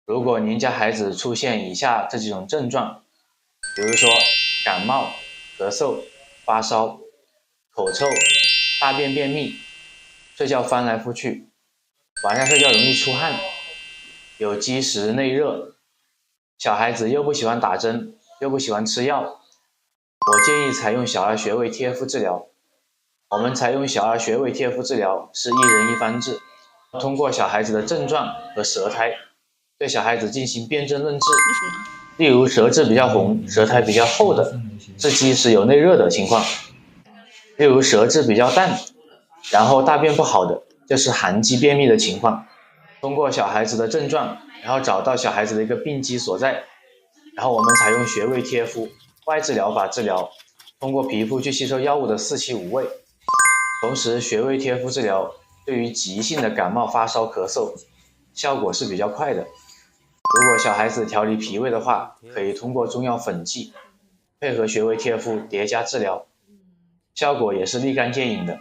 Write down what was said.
如果您家孩子出现以下这几种症状，比如说感冒、咳嗽、发烧、口臭、大便便秘、睡觉翻来覆去、晚上睡觉容易出汗、有积食内热，小孩子又不喜欢打针，又不喜欢吃药，我建议采用小儿穴位贴敷治疗。我们采用小儿穴位贴敷治疗是一人一方制，通过小孩子的症状和舌苔，对小孩子进行辨证论治。例如舌质比较红、舌苔比较厚的，是积食有内热的情况；例如舌质比较淡，然后大便不好的，就是寒积便秘的情况。通过小孩子的症状，然后找到小孩子的一个病机所在，然后我们采用穴位贴敷、外治疗法治疗，通过皮肤去吸收药物的四气五味。同时，穴位贴敷治疗对于急性的感冒、发烧、咳嗽，效果是比较快的。如果小孩子调理脾胃的话，可以通过中药粉剂，配合穴位贴敷叠加治疗，效果也是立竿见影的。